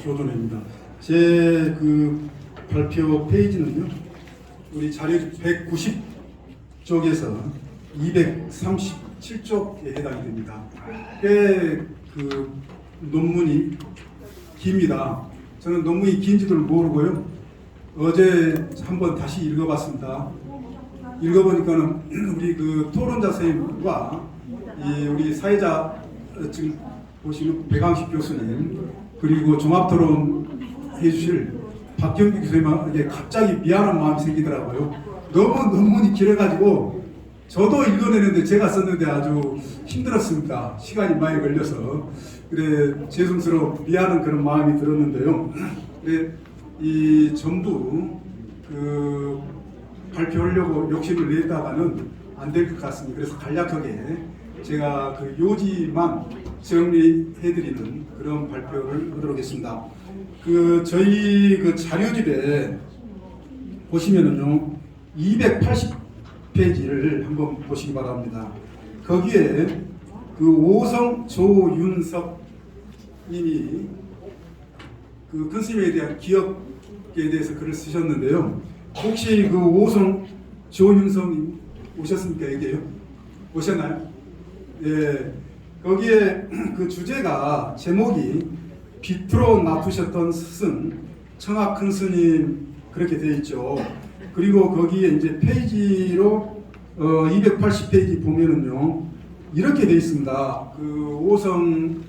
조준호입니다. 제 그 발표 페이지는요, 우리 자료 190쪽에서 237쪽에 해당이 됩니다. 꽤 그 논문이 깁니다. 저는 논문이 긴지도 모르고요. 어제 한번 다시 읽어봤습니다. 읽어보니까는 우리 그 토론자 선생님과 우리 사회자 지금 보시는 백왕식 교수님 그리고 종합토론 해주실 박경규 교수님에게 갑자기 미안한 마음이 생기더라고요. 너무 논문이 길어가지고 저도 읽어내는데 제가 썼는데 아주 힘들었습니다. 시간이 많이 걸려서 그래 죄송스러워 미안한 그런 마음이 들었는데요. 그래 이 전부 그 발표하려고 욕심을 냈다가는 안 될 것 같습니다. 그래서 간략하게 제가 그 요지만 정리해드리는 그런 발표를 하도록 하겠습니다. 그 저희 그 자료집에 보시면은요 280페이지를 한번 보시기 바랍니다. 거기에 그 오성 조윤석 님이 그 큰스님에 대한 기억에 대해서 글을 쓰셨는데요. 혹시 그 오성 조윤성님 오셨습니까? 여기에요? 오셨나요? 예. 거기에 그 주제가 제목이 빛으로 놔두셨던 스승 청학 큰스님 그렇게 되어 있죠. 그리고 거기에 이제 페이지로 280페이지 보면은요 이렇게 되어 있습니다. 그 오성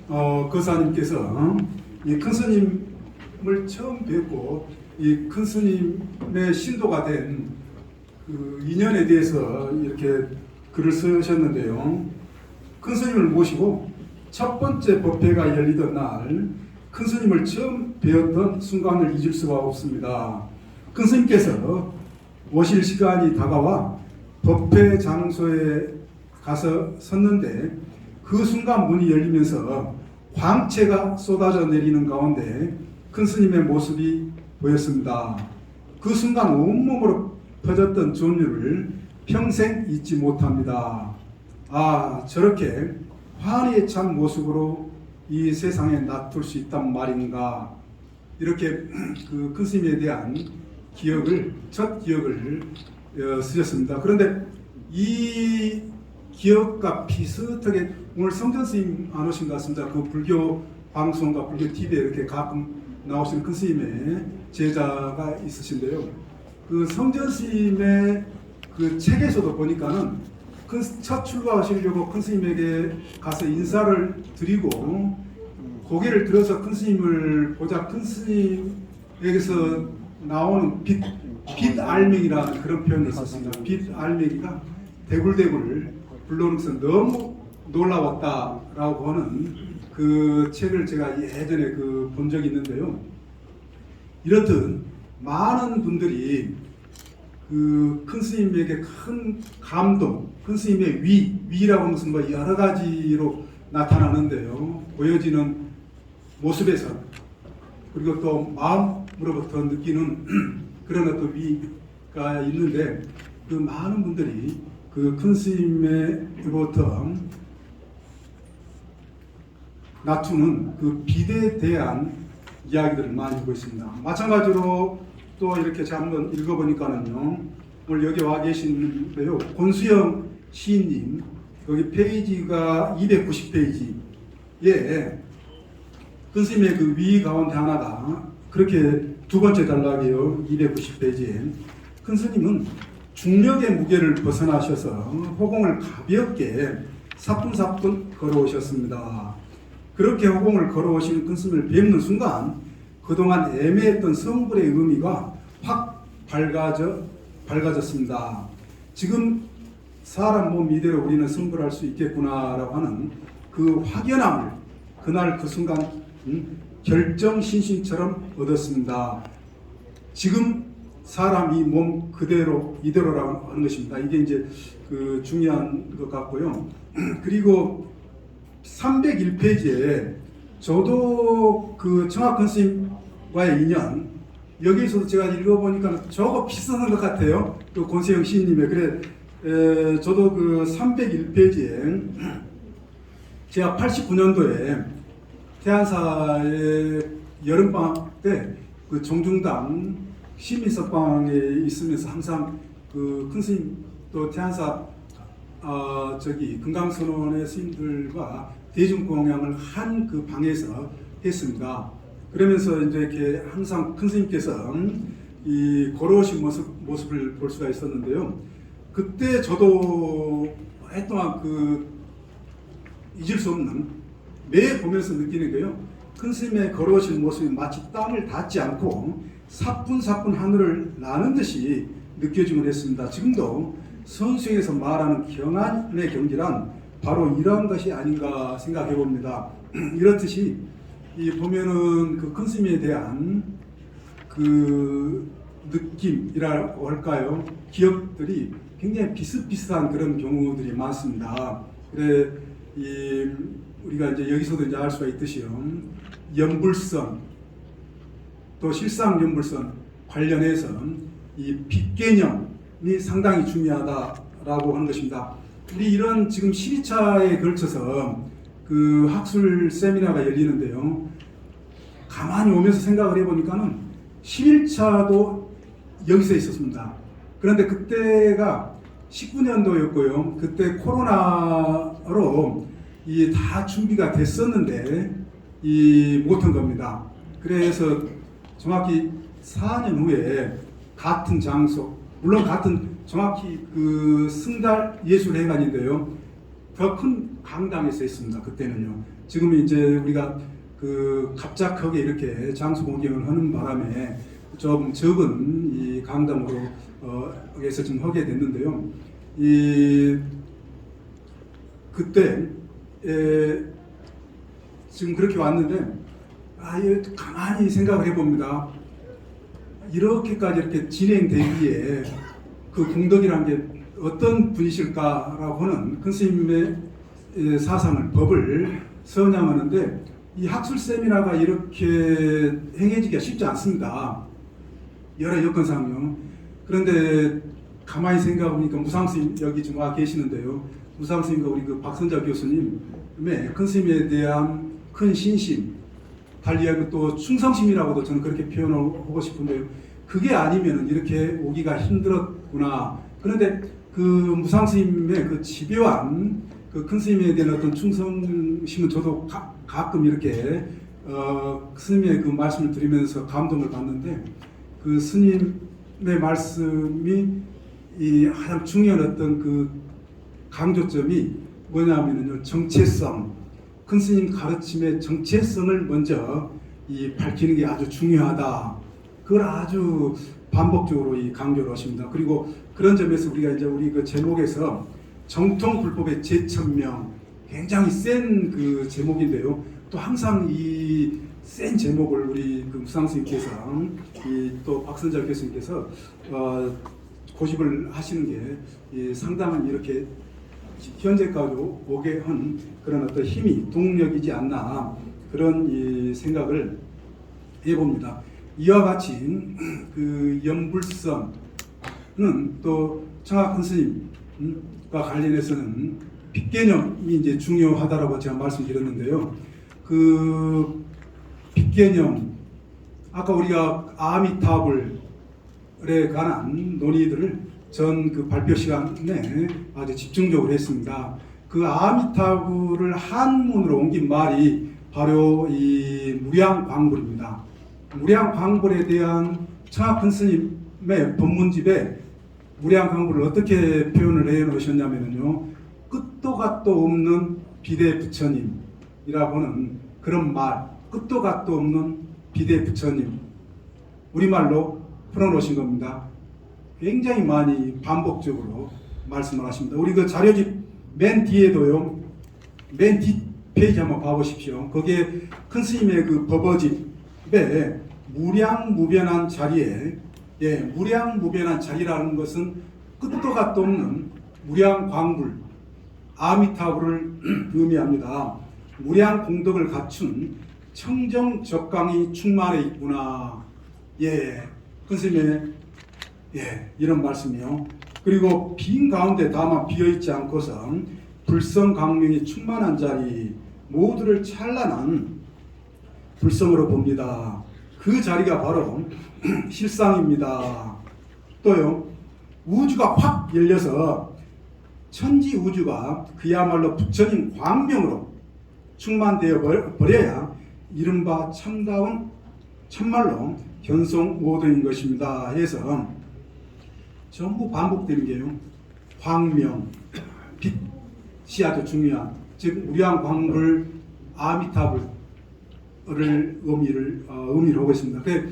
거사님께서 이 큰스님을 처음 뵙고 이 큰스님의 신도가 된 그 인연에 대해서 이렇게 글을 쓰셨는데요. 큰스님을 모시고 첫 번째 법회가 열리던 날 큰스님을 처음 배웠던 순간을 잊을 수가 없습니다. 큰스님께서 오실 시간이 다가와 법회 장소에 가서 섰는데 그 순간 문이 열리면서 광채가 쏟아져 내리는 가운데 큰스님의 모습이 보였습니다. 그 순간 온몸으로 퍼졌던 존유를 평생 잊지 못합니다. 아, 저렇게 환희에 찬 모습으로 이 세상에 놔둘 수 있단 말인가. 이렇게 그 큰스님에 대한 기억을, 첫 기억을 쓰셨습니다. 그런데 이 기억과 비슷하게 오늘 성전스님 안 오신 것 같습니다. 그 불교 방송과 불교 TV에 이렇게 가끔 나오시는 큰스님의 제자가 있으신데요. 그 성전스님의 그 책에서도 보니까는 첫 출가하시려고 큰스님에게 가서 인사를 드리고 고개를 들어서 큰스님을 보자 큰스님에게서 나오는 빛 알맹이라는 그런 표현이 있었습니다. 빛 알맹이가 대굴대굴 불러오면서 너무 놀라웠다라고 하는 그 책을 제가 예전에 그 본 적이 있는데요. 이렇듯 많은 분들이 그 큰스님에게 큰 감동, 큰스님의 위라고 하는 것은 뭐 여러 가지로 나타나는데요. 보여지는 모습에서 그리고 또 마음으로부터 느끼는 그런 어떤 위가 있는데 그 많은 분들이 그 큰스님으로부터 낮추는 그 빛에 대한 이야기들을 많이 하고 있습니다. 마찬가지로 또 이렇게 제가 한번 읽어보니까는요, 오늘 여기 와 계시는데요, 권수영 시인님, 여기 페이지가 290페이지에 큰스님의 그 위 가운데 하나가 그렇게 두 번째 단락이에요. 290페이지에 큰스님은 중력의 무게를 벗어나셔서 호공을 가볍게 사뿐사뿐 걸어오셨습니다. 그렇게 호공을 걸어오시는 큰스님을 뵙는 순간 그동안 애매했던 성불의 의미가 확 밝아졌습니다. 지금 사람 몸 이대로 우리는 성불할 수 있겠구나라고 하는 그 확연함을 그날 그 순간 결정신신처럼 얻었습니다. 지금 사람이 몸 그대로 이대로라고 하는 것입니다. 이게 이제 그 중요한 것 같고요. 그리고 301페이지에 저도 그 청학 큰스님과의 인연 여기에서도 제가 읽어보니까 저거 비슷한 것 같아요. 그 권세영 시인님의 그래 저도 그 301페이지에 제가 89년도에 태안사에 여름방학 때 그 종중당 시민석방에 있으면서 항상 그 큰 스님 또 태안사 금강선원의 스님들과 대중공양을 한 그 방에서 했습니다. 그러면서 이제 이렇게 항상 큰 스님께서 이 걸어오신 모습을 볼 수가 있었는데요. 그때 저도 오랫동안 그 잊을 수 없는, 매 보면서 느끼는 게요. 큰 스님의 걸어오신 모습이 마치 땀을 닿지 않고 사뿐사뿐 하늘을 나는 듯이 느껴지곤 했습니다. 지금도 선수에서 말하는 경안의 경지란 바로 이러한 것이 아닌가 생각해 봅니다. 이렇듯이 이 보면은 그 큰 스님에 대한 그 느낌이라고 할까요? 기억들이 굉장히 비슷비슷한 그런 경우들이 많습니다. 그래 우리가 이제 여기서도 이제 알 수가 있듯이요. 연불선 또 실상연불선 관련해서 이 빛 개념이 상당히 중요하다라고 하는 것입니다. 우리 이런 지금 12차에 걸쳐서 그 학술 세미나가 열리는데요. 가만히 오면서 생각을 해보니까는 11차도 여기서 있었습니다. 그런데 그때가 19년도였고요. 그때 코로나로 다 준비가 됐었는데 못한 겁니다. 그래서 정확히 4년 후에 같은 장소, 물론 같은 정확히 그 승달 예술회관인데요. 더 큰 강당에서 했습니다. 그때는요. 지금은 이제 우리가 그 갑작하게 이렇게 장소 변경을 하는 바람에 좀 적은 이 강당으로 해서 좀 하게 됐는데요. 그때 지금 그렇게 왔는데 가만히 생각을 해봅니다. 이렇게까지 이렇게 진행되기에 그 공덕이라는 게 어떤 분이실까라고 하는 큰 스님의 사상을, 법을 선양하는데 이 학술 세미나가 이렇게 행해지기가 쉽지 않습니다. 여러 여건상요. 그런데 가만히 생각해보니까 무상스님 여기 지금 와 계시는데요. 무상스님과 우리 그 박선자 교수님의 큰 스님에 대한 큰 신심, 달리 또 충성심이라고도 저는 그렇게 표현을 하고 싶은데요. 그게 아니면 이렇게 오기가 힘들었구나. 그런데 그 무상스님의 그 집요한 그 큰 스님에 대한 어떤 충성심은 저도 가끔 이렇게 스님의 그 말씀을 들으면서 감동을 받는데, 그 스님의 말씀이 가장 중요한 어떤 그 강조점이 뭐냐면요, 정체성. 큰 스님 가르침의 정체성을 먼저 밝히는 게 아주 중요하다. 그걸 아주 반복적으로 강조를 하십니다. 그리고 그런 점에서 우리가 이제 우리 그 제목에서 정통 불법의 제천명, 굉장히 센 그 제목인데요. 또 항상 이 센 제목을 우리 그 무상스님께서 또 박선자 교수님께서 고집을 하시는 게 상당한 이렇게 현재까지 오게 한 그런 어떤 힘이, 동력이지 않나, 그런 생각을 해봅니다. 이와 같이 그 연불선은 또 청하 큰 스님과 관련해서는 빛 개념이 이제 중요하다라고 제가 말씀드렸는데요. 그 빛 개념, 아까 우리가 아미타불에 관한 논의들을 전 그 발표 시간에 아주 집중적으로 했습니다. 그 아미타불을 한문으로 옮긴 말이 바로 이 무량광불입니다. 무량광불에 대한 청하 큰 스님의 법문집에 무량광불을 어떻게 표현을 해 놓으셨냐면요, 끝도 갓도 없는 비대 부처님이라고 하는 그런 말, 끝도 갓도 없는 비대 부처님, 우리말로 풀어놓으신 겁니다. 굉장히 많이 반복적으로 말씀을 하십니다. 우리 그 자료집 맨 뒤에도요, 맨 뒷페이지 한번 봐보십시오. 거기에 큰 스님의 그 법어집에 무량무변한 자리에, 무량무변한 자리라는 것은 끝도 갓도 없는 무량광불, 아미타불을 의미합니다. 무량공덕을 갖춘 청정적강이 충만해 있구나. 큰 스님의 이런 말씀이요. 그리고 빈 가운데 다만 비어있지 않고서 불성광명이 충만한 자리, 모두를 찬란한 불성으로 봅니다. 그 자리가 바로 실상입니다. 또요, 우주가 확 열려서 천지 우주가 그야말로 부처님 광명으로 충만되어 버려야 이른바 참다운 참말로 견성 모드인 것입니다. 해서 전부 반복되는 게요, 광명, 빛이 아주 중요한, 즉 우리한 광불 아미타불을 의미를 하고 있습니다. 그래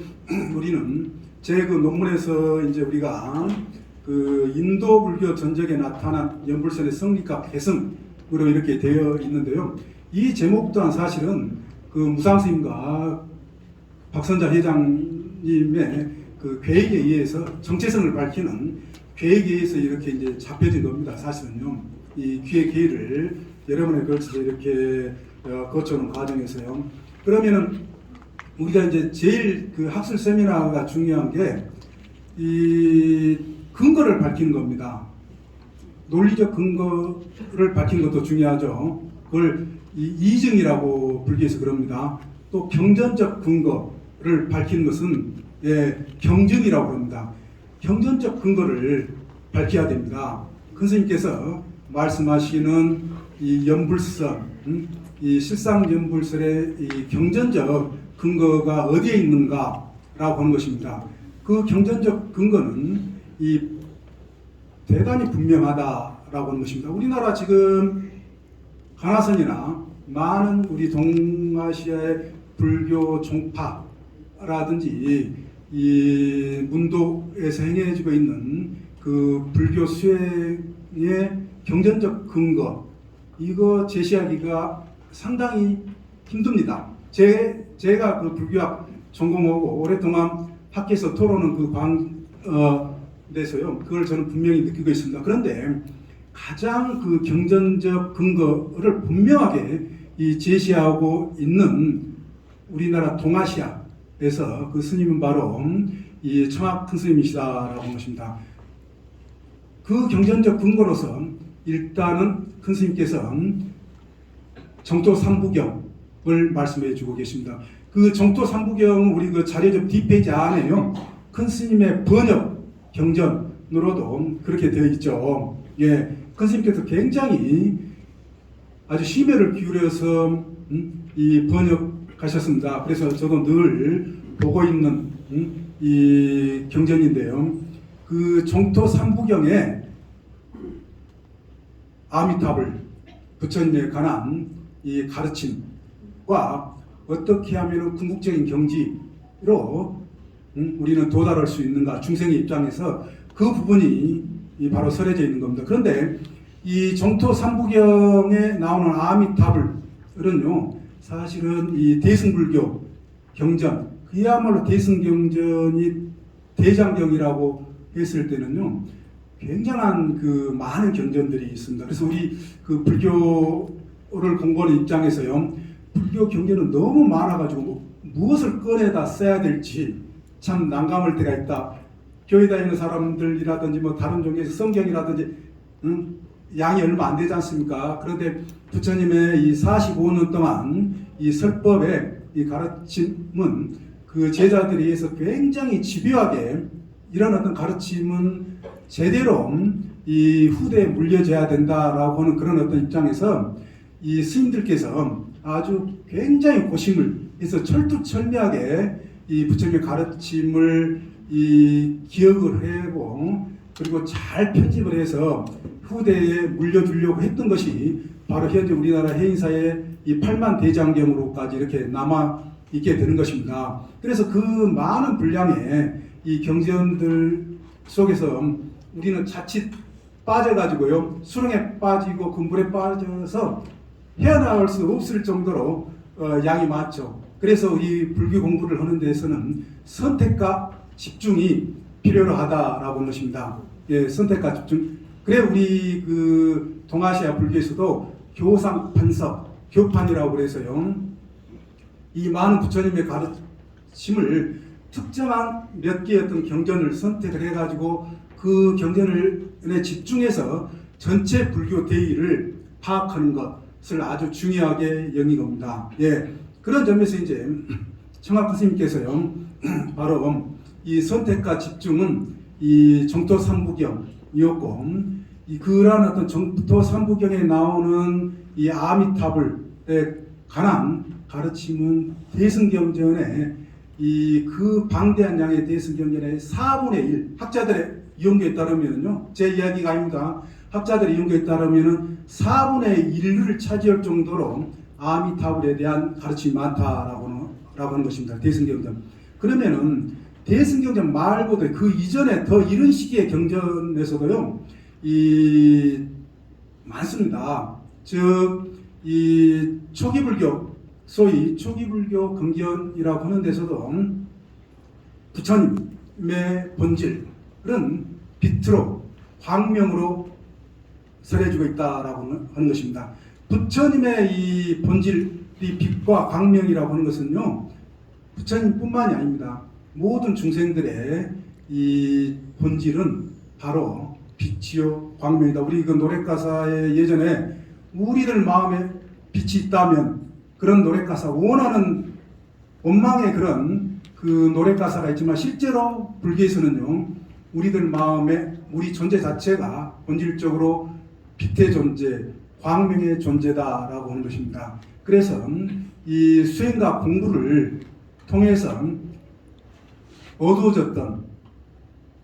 우리는 제 그 논문에서 이제 우리가 그 인도 불교 전적에 나타난 연불선의 성립과 개성으로 이렇게 되어 있는데요. 이 제목 또한 사실은 그 무상스님과 박선자 회장님의 그 계획에 의해서 정체성을 밝히는 계획에 의해서 이렇게 이제 잡혀진 겁니다. 사실은요. 이 기획 계획을 여러 번에 걸쳐서 이렇게 거쳐오는 과정에서요. 그러면은 우리가 이제 제일 그 학술 세미나가 중요한 게 이 근거를 밝히는 겁니다. 논리적 근거를 밝히는 것도 중요하죠. 그걸 이증이라고 불교에서 그럽니다. 또 경전적 근거를 밝히는 것은 경증이라고 합니다. 경전적 근거를 밝혀야 됩니다. 큰 스님께서 말씀하시는 이 연불설, 이 실상연불설의 이 경전적 근거가 어디에 있는가라고 하는 것입니다. 그 경전적 근거는 이 대단히 분명하다라고 하는 것입니다. 우리나라 지금 가나선이나 많은 우리 동아시아의 불교 종파라든지 이 문도에서 행해지고 있는 그 불교 수행의 경전적 근거, 이거 제시하기가 상당히 힘듭니다. 제가 그 불교학 전공하고 오랫동안 학교에서 토론은 그 데서요, 그걸 저는 분명히 느끼고 있습니다. 그런데 가장 그 경전적 근거를 분명하게 이 제시하고 있는 우리나라 동아시아에서 그 스님은 바로 이 청학 큰 스님이시다라고 하는 것입니다. 그 경전적 근거로서 일단은 큰 스님께서 정토 삼부경을 말씀해 주고 계십니다. 그 정토 삼부경 우리 그 자료집 뒷페이지 안에요, 큰 스님의 번역 경전으로도 그렇게 되어 있죠. 예, 큰 스님께서 굉장히 아주 심혈을 기울여서 이 번역하셨습니다. 그래서 저도 늘 보고 있는 이 경전인데요. 그 정토 삼부경에 아미타불 부처님에 관한 이 가르침과 어떻게 하면 궁극적인 경지로 우리는 도달할 수 있는가, 중생의 입장에서 그 부분이 바로 설해져 있는 겁니다. 그런데 이 정토 삼부경에 나오는 아미타불은요, 사실은 이 대승불교 경전, 그야말로 대승경전이 대장경이라고 했을 때는요, 굉장한 그 많은 경전들이 있습니다. 그래서 우리 그 불교를 공부하는 입장에서요, 불교 경전은 너무 많아가지고 무엇을 꺼내다 써야 될지 참 난감할 때가 있다. 교회 다니는 사람들이라든지 뭐 다른 종교에서 성경이라든지 양이 얼마 안 되지 않습니까? 그런데 부처님의 이 45년 동안 이 설법의 이 가르침은 그 제자들에 의해서 굉장히 집요하게 이런 어떤 가르침은 제대로 이 후대에 물려져야 된다라고 하는 그런 어떤 입장에서 이 스님들께서 아주 굉장히 고심을 해서 철두철미하게 이 부처님의 가르침을 이 기억을 하고 그리고 잘 편집을 해서 후대에 물려주려고 했던 것이 바로 현재 우리나라 해인사의 이 8만 대장경으로까지 이렇게 남아 있게 되는 것입니다. 그래서 그 많은 분량의 이 경전들 속에서 우리는 자칫 빠져가지고요, 수렁에 빠지고 금불에 빠져서 헤어나올 수 없을 정도로 양이 많죠. 그래서 이 불교 공부를 하는 데에서는 선택과 집중이 필요로 하다라고 하는 것입니다. 예, 선택과 집중. 그래 우리 그 동아시아 불교에서도 교상 판서, 교판이라고 그래서요, 이 많은 부처님의 가르침을 특정한 몇 개의 어떤 경전을 선택을 해가지고 그 경전에 집중해서 전체 불교 대의를 파악하는 것을 아주 중요하게 여긴 겁니다. 예, 그런 점에서 이제 청학 스님께서요, 바로 이 선택과 집중은 이 정토 삼부경이었고, 이 그러한 어떤 정토 삼부경에 나오는 이 아미타불에 관한 가르침은 대승경전에 이 그 방대한 양의 대승경전의 4분의 1, 학자들의 이용교에 따르면요, 제 이야기가 아닙니다. 학자들의 이용교에 따르면은 4분의 1을 차지할 정도로 아미타불에 대한 가르침이 많다라고 하는 것입니다. 대승경전. 그러면은 대승경전 말고도 그 이전에 더 이런 시기의 경전에서도요, 이 많습니다. 즉 이 초기불교, 소위 초기불교 경전이라고 하는 데서도 부처님의 본질은 빛으로 광명으로 설해지고 있다라고 하는 것입니다. 부처님의 이 본질이 빛과 광명이라고 하는 것은요, 부처님뿐만이 아닙니다. 모든 중생들의 이 본질은 바로 빛이요 광명이다. 우리 그 노래 가사에 예전에 우리들 마음에 빛이 있다면, 그런 노래 가사, 원하는 원망의 그런 그 노래 가사가 있지만, 실제로 불교에서는요, 우리들 마음에 우리 존재 자체가 본질적으로 빛의 존재, 광명의 존재다라고 하는 것입니다. 그래서 이 수행과 공부를 통해서 어두워졌던,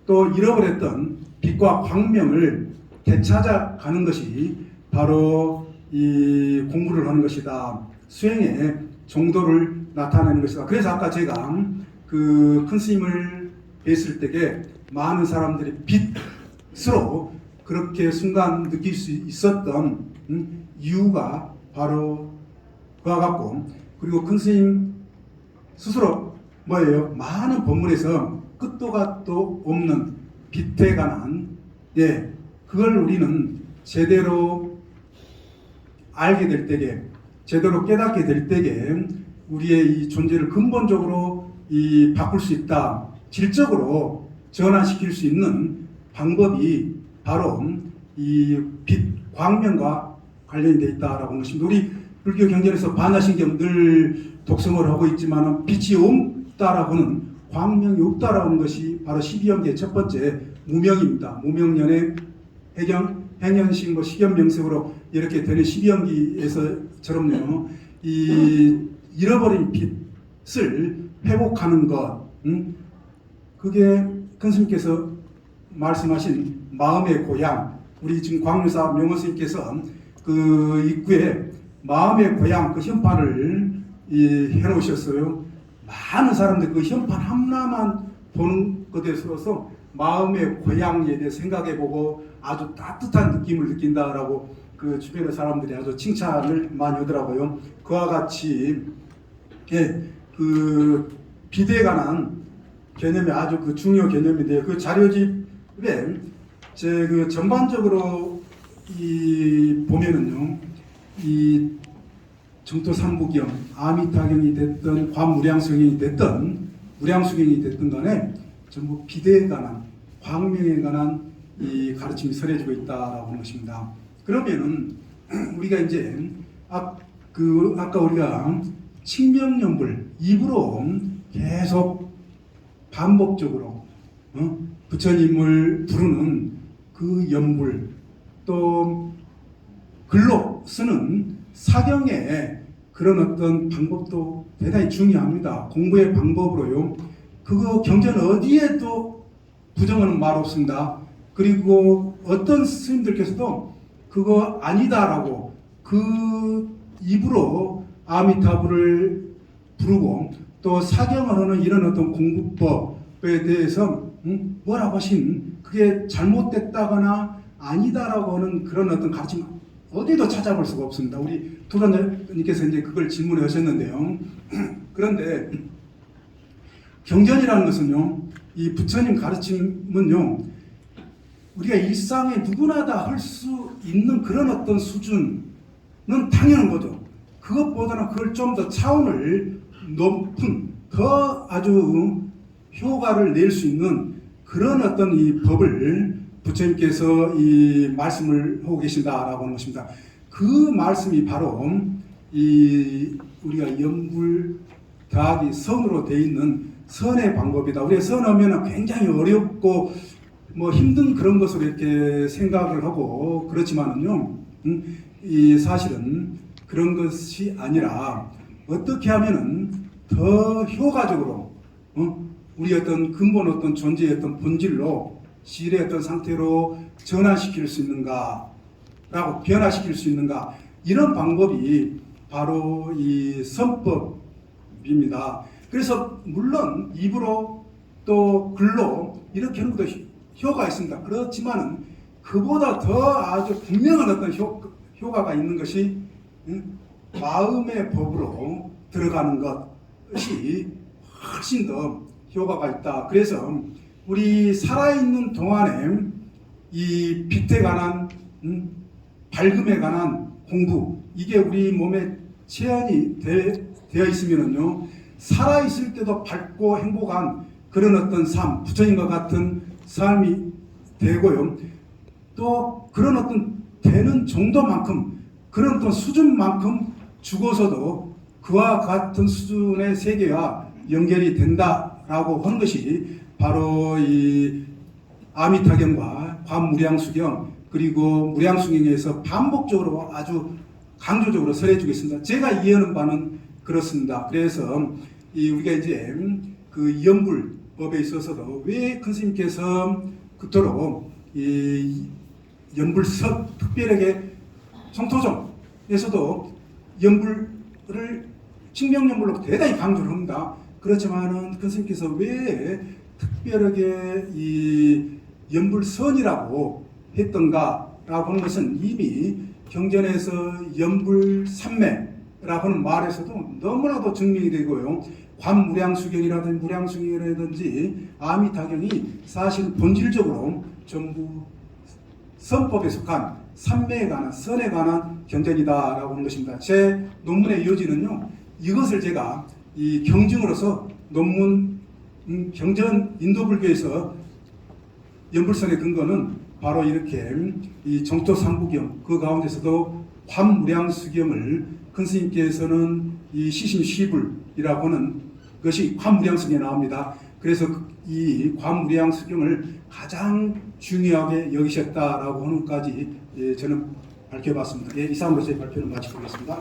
또 잃어버렸던 빛과 광명을 되찾아가는 것이 바로 이 공부를 하는 것이다. 수행의 정도를 나타내는 것이다. 그래서 아까 제가 그 큰 스님을 뵀을 때에 많은 사람들이 빛으로 그렇게 순간 느낄 수 있었던 이유가 바로 그와 같고, 그리고 큰 스님 스스로 뭐예요? 많은 본문에서 끝도 갓도 없는 빛에 관한, 그걸 우리는 제대로 알게 될 때에, 제대로 깨닫게 될 때에 우리의 이 존재를 근본적으로 이 바꿀 수 있다, 질적으로 전환시킬 수 있는 방법이 바로 이 빛, 광명과 관련이 되어 있다라고 하는 것입니다. 우리 불교 경전에서 반야신경 늘 독성을 하고 있지만, 빛이 없다라고 하는, 광명이 없다라고 하는 것이 바로 12연계의 첫 번째 무명입니다. 무명년의 행연식, 식연명색으로 이렇게 되는 12연기에서처럼요, 이 잃어버린 빛을 회복하는 것, 그게 큰 스님께서 말씀하신 마음의 고향, 우리 지금 광유사 명원 스님께서 그 입구에 마음의 고향 그 현판을 해놓으셨어요. 많은 사람들 그 현판 하나만 보는 것에 있어서 마음의 고향에 대해 생각해보고 아주 따뜻한 느낌을 느낀다라고 그 주변의 사람들이 아주 칭찬을 많이 하더라고요. 그와 같이 그 빛에 관한 개념이 아주 그 중요 개념인데, 그 자료집에 제 그 전반적으로 이 보면은요, 이 정토 삼부경, 아미타경이 됐든 관무량수경이 됐든 무량수경이 됐든 간에 전부 빛에 관한, 광명에 관한 이 가르침이 설해지고 있다라고 하는 것입니다. 그러면은 우리가 이제 아까 우리가 칭명연불, 입으로 계속 반복적으로 부처님을 부르는 그 연불, 또 글로 쓰는 사경의 그런 어떤 방법도 대단히 중요합니다. 공부의 방법으로요. 그거 경전 어디에도 부정하는 말 없습니다. 그리고 어떤 스님들께서도 그거 아니다라고 그 입으로 아미타불을 부르고 또 사경을 하는 이런 어떤 공부법에 대해서 뭐라고 하신, 그게 잘못됐다거나 아니다라고 하는 그런 어떤 가르침 어디도 찾아볼 수가 없습니다. 우리 도단님께서 이제 그걸 질문을 하셨는데요. 그런데 경전이라는 것은요, 이 부처님 가르침은요, 우리가 일상에 누구나 다 할 수 있는 그런 어떤 수준은 당연한 거죠. 그것보다는 그걸 좀 더 차원을 높은, 더 아주 효과를 낼 수 있는 그런 어떤 이 법을 부처님께서 이 말씀을 하고 계신다라고 하는 것입니다. 그 말씀이 바로 이 우리가 염불 더하기 선으로 돼 있는 선의 방법이다. 우리가 선하면 굉장히 어렵고 뭐 힘든 그런 것으로 이렇게 생각을 하고 그렇지만은요, 이 사실은 그런 것이 아니라 어떻게 하면은 더 효과적으로 우리 어떤 근본 어떤 존재의 어떤 본질로 실의 어떤 상태로 전환시킬 수 있는가라고 변화시킬 수 있는가, 이런 방법이 바로 이 선법입니다. 그래서 물론 입으로 또 글로 이렇게 하는 것도 효과가 있습니다. 그렇지만은 그보다 더 아주 분명한 어떤 효과가 있는 것이 마음의 법으로 들어가는 것이 훨씬 더 효과가 있다. 그래서 우리 살아있는 동안에 이 빛에 관한 밝음에 관한 공부, 이게 우리 몸에 체현이 되어 있으면은요, 살아있을 때도 밝고 행복한 그런 어떤 삶, 부처님과 같은 삶이 되고요. 또 그런 어떤 되는 정도만큼, 그런 어떤 수준만큼 죽어서도 그와 같은 수준의 세계와 연결이 된다라고 하는 것이 바로 이 아미타경과 관무량수경, 그리고 무량수경에서 반복적으로 아주 강조적으로 설해주겠습니다. 제가 이해하는 바는 그렇습니다. 그래서 우리가 이제 그 연불법에 있어서도 왜 큰 스님께서 그토록 이 연불섭, 특별하게 성토종에서도 연불을 칭명연불로 대단히 강조를 합니다. 그렇지만은 큰 스님께서 왜 특별하게 이 연불선이라고 했던가라고 하는 것은 이미 경전에서 연불삼매라고 하는 말에서도 너무나도 증명이 되고요. 관무량수경이라든지 무량수경이라든지 아미타경이 사실 본질적으로 전부 선법에 속한 삼매에 관한 선에 관한 경전이다라고 하는 것입니다. 제 논문의 요지는요, 이것을 제가 이 경증으로서 논문 경전 인도불교에서 연불선의 근거는 바로 이렇게 이 정토삼부경, 그 가운데서도 관무량수경을 큰 스님께서는 이 시심시불이라고 하는 것이 관무량수경에 나옵니다. 그래서 이 관무량수경을 가장 중요하게 여기셨다라고 하는 것까지 저는 밝혀봤습니다. 이상으로 제 발표를 마치겠습니다.